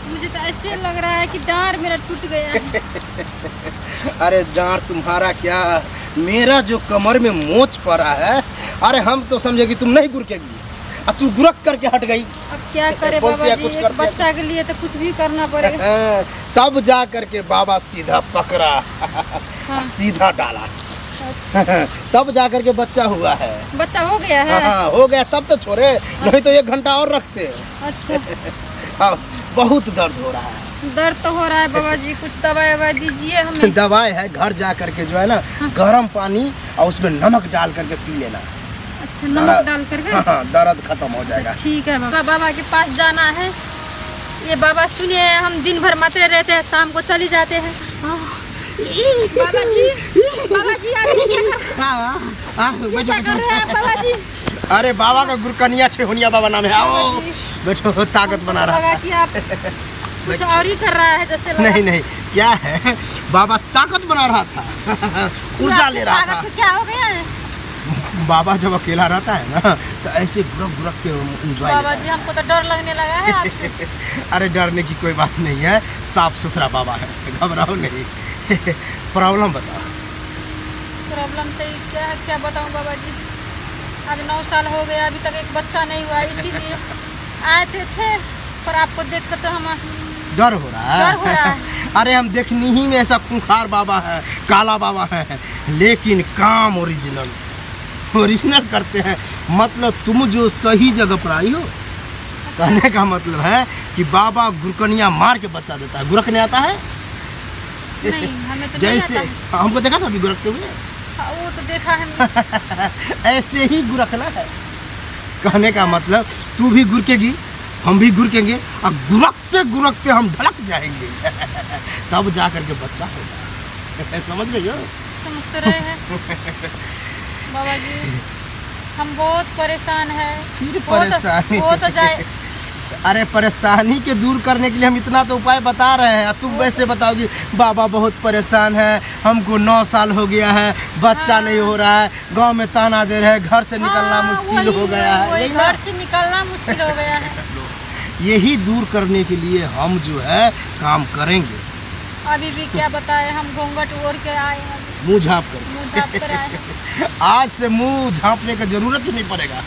मुझे तो ऐसे लग रहा है कि डांड मेरा टूट गया है। अरे डांड तुम्हारा क्या, मेरा जो कमर में मोच पड़ा है, अरे हम तो समझे कि तुम नहीं गुरकेगी, अब तू गुरक करके हट गई। अब क्या करे बाबा जी, एक बच्चा के लिए तो कुछ भी करना पड़ेगा। तब जा करके बाबा सीधा पकड़ा, हाँ। सीधा डाला, तब जा करके बच्चा हुआ है। बच्चा हो गया है? हाँ हो गया, तब तो छोड़े, नहीं तो 1 घंटा और रखते। अच्छा। हाँ, बहुत दर्द हो रहा है। दर्द तो हो रहा है बाबा जी, कुछ दवाई ववाई दीजिए हमें। दवाई है, घर जा करके जो है ना, गर्म पानी और उसमें नमक डाल करके पी लेना। अच्छा, नमक डाल करके? हाँ, दर्द खत्म हो जाएगा। ठीक है बाबा। बाबा के पास जाना है। ये बाबा सुनिए, हम दिन भर मते रहते हैं, शाम को चली जाते हैं। बाबा जी, बाबा जी क्या कर रहे हैं बाबा जी? अरे बाबा का गुरकनिया ठेहुनिया बाबा नाम है। आओ बैठो, ताकत बना रहा है। कि आप कुछ और ही कर रहा है जैसे लगा। नहीं, क्या है, बाबा ताकत बना रहा था, ऊर्जा ले रहा था। क्या हो गया है? बाबा जब अकेला रहता है ना, तो ऐसे गुरक के एंजॉय। बाबा जी, हमको तो डर लगने लगा है आपसे। अरे डरने की कोई बात नहीं है, साफ सुथरा बाबा है, घबराओ नहीं। प्रॉब्लम बताओ। प्रॉब्लम तो क्या बताऊं बाबा जी, आज 9 साल हो गया, अभी तक एक बच्चा नहीं हुआ, इसीलिए आए थे पर आपको देख कर तो हम डर हो रहा है। अरे हम देखने ही में ऐसा खूंखार बाबा है, काला बाबा है, लेकिन काम ओरिजिनल करते हैं। मतलब तुम जो सही जगह पर आई हो। अच्छा। कहने का मतलब है कि बाबा गुरकनिया मार के बच्चा देता है। गुरकने आता है? नहीं, हमें तो जैसे नहीं आता। हमको देखा था अभी गुरकते हुए। हाँ, वो तो देखा है। ऐसे ही गुरकना है। कहने का मतलब तू भी गुरकेगी, हम भी गुरकेंगे, और गुरकते गुरकते हम ढलक जाएंगे। तब जा करके बच्चा होगा। समझ रही हो? समझ तो रहे हैं बाबा जी, हम बहुत परेशान हैं। फिर परेशानी वो तो जाए। अरे परेशानी के दूर करने के लिए हम इतना तो उपाय बता रहे हैं, तुम वैसे बताओगी बाबा बहुत परेशान है, हमको 9 साल हो गया है, बच्चा हाँ। नहीं हो रहा है, गांव में ताना दे रहे हैं, घर से निकलना मुश्किल हो गया है। घर से निकलना मुश्किल हो गया है। यही दूर करने के लिए हम जो है काम करेंगे। अभी भी क्या बताए, हम घूंघट ओढ़ के आए हैं, मुँह झाँप मुँह झाँप कर आए हैं। आज से मुंह झाँपने की जरूरत ही नहीं पड़ेगा।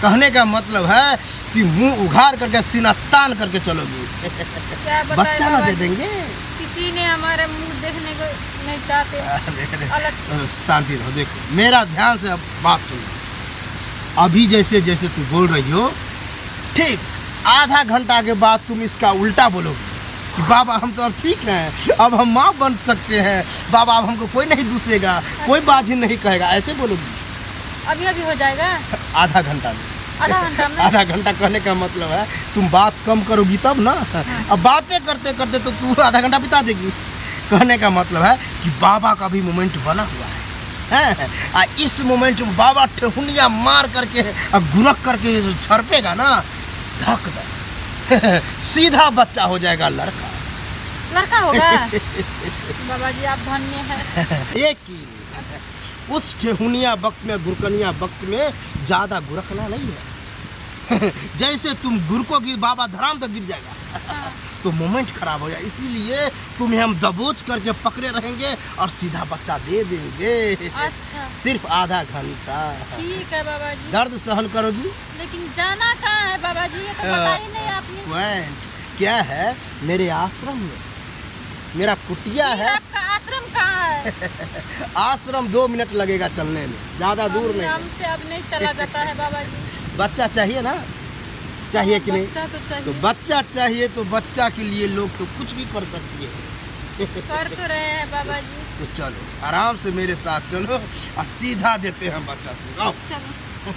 कहने का मतलब है कि मुंह उघाड़ करके सीना तान करके चलोगी। क्या बताए बच्चा ना दे देंगे। किसी ने हमारे मुंह देखने को नहीं चाहते। शांति रहो, देखो मेरा ध्यान से अब बात सुनो। अभी जैसे जैसे तू बोल रही हो, ठीक आधा घंटा के बाद तुम इसका उल्टा बोलोगी कि बाबा हम तो अब ठीक हैं, अब हम माँ बन सकते हैं, बाबा अब हमको कोई नहीं दूसेगा। अच्छा। कोई बाजी नहीं कहेगा, ऐसे बोलोगी। अभी हो जाएगा आधा घंटा में। आधा घंटा में? आधा घंटा कहने का मतलब है तुम बात कम करोगी तब ना। हाँ। अब बातें करते करते तो तू आधा घंटा बिता देगी। कहने का मतलब है कि बाबा का भी मोमेंट बना हुआ है। इस मोमेंट में बाबा ठेहुनिया मार करके और गुरक करके जो छरपेगा ना, धक धक सीधा बच्चा हो जाएगा, लड़का होगा। बाबा जी आप धन्य हैं। एक ही उस ठेहुनिया वक्त में, गुरकनिया वक्त में ज़्यादा गुरकना नहीं है। जैसे तुम गुरकोगी बाबा धराम तक गिर जाएगा। हाँ। तो मोमेंट खराब हो जाए, इसीलिए तुम्हें हम दबोच करके पकड़े रहेंगे और सीधा बच्चा दे देंगे। अच्छा। सिर्फ आधा घंटा। ठीक है बाबा जी। दर्द सहन करोगी? लेकिन जाना कहाँ है बाबा जी, ये तो बता ही नहीं आपने। पॉइंट क्या है, मेरे आश्रम में मेरा कुटिया है। आपका आश्रम कहाँ है? आश्रम 2 मिनट लगेगा चलने में, ज़्यादा दूर नहीं। हमसे अब नहीं चला जाता है बाबा जी। बच्चा चाहिए ना, चाहिए कि नहीं? बच्चा तो चाहिए। तो बच्चा चाहिए, तो बच्चा के लिए लोग तो कुछ भी कर सकती है। कर तो रहे हैं बाबा जी। तो चलो आराम से मेरे साथ चलो और सीधा देते हैं बच्चा को। चलो।